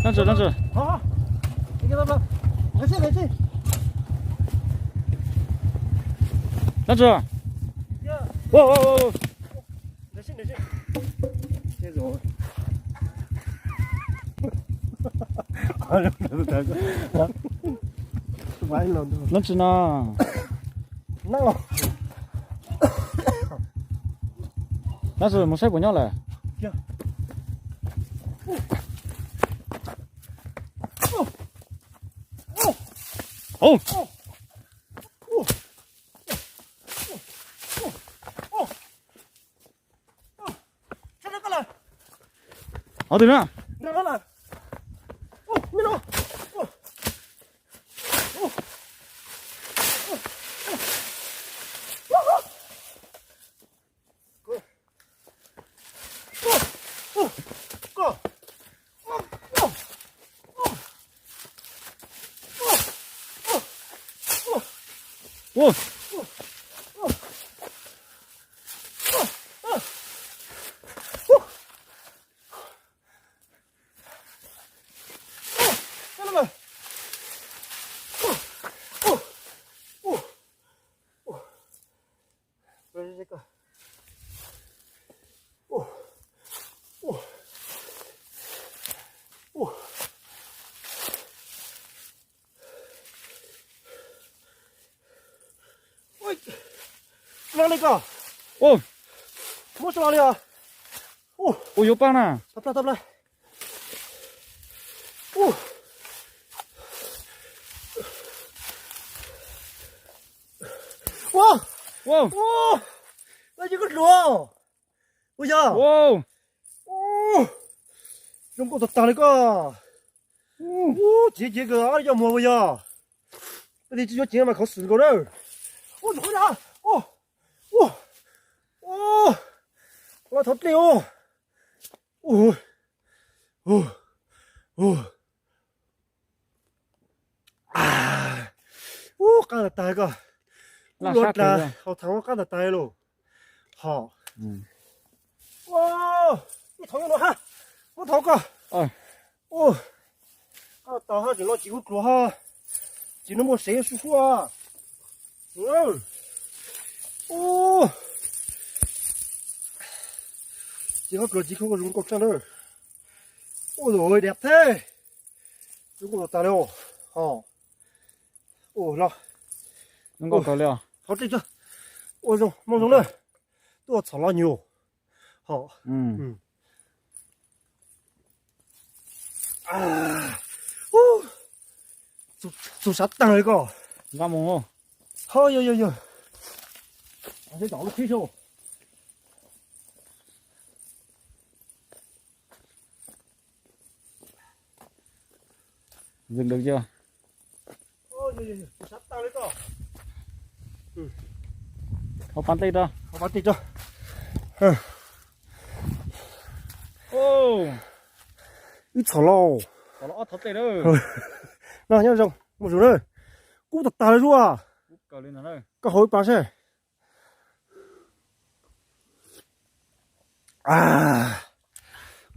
站住站住，好，你给他们，没事没事。站住！哇哇哇哇！没事没事。这种。哎呀，这大哥，完了都。能吃呢？那了。但是没晒不尿嘞。行。哦。吃这个了。好的呢。哪个了？哦，没了。哦。哦。哦。这个，哦，哦，哦，喂，哪里个？哦，我是哪里啊？哦，我有棒呢。打不来。哦，哇哇哇，那一个龙，我呀，哇哦，用过打那个，哦，这个啊要么我呀，那你只要今晚靠4个人，我回来，哦，哦，哦，我头顶哦，哦，哦，哦，啊，哦，刚才打个。那啥了，好疼！我刚才呆了。好。嗯。哇！你头用了哈？我头个。哎。哦。啊，打下就拿几个做哈，就那么谁舒服啊？嗯。哦。几个做几口个用国上了。哦，rồi đẹp thế. Chúng tôi ta đâu? Ồ. Ồ lo. Nó có liệu. 好，这个，我说梦中人，多炒了牛，好，啊，哦，做啥蛋那个？干么哦？好有，我先找个推手。được chưa? Ôi, sắp tao đấy cơ. Họ bắn tay ra. Họ bắn tay cho. Ô. Ít thỏ lò. Thỏ lò thật tay đó. Nào nhá rồng, một số đây. Cú thật tao đấy rồi à? Cờ lên này. Có hối bà xe. À.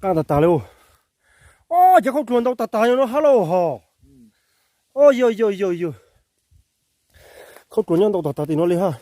Càng thật tao luôn. Ô, chắc không chuẩn đâu thật tao nó hello hả? Ôi, yo. Không chuẩn nhau đâu thật tao thì nó lên ha.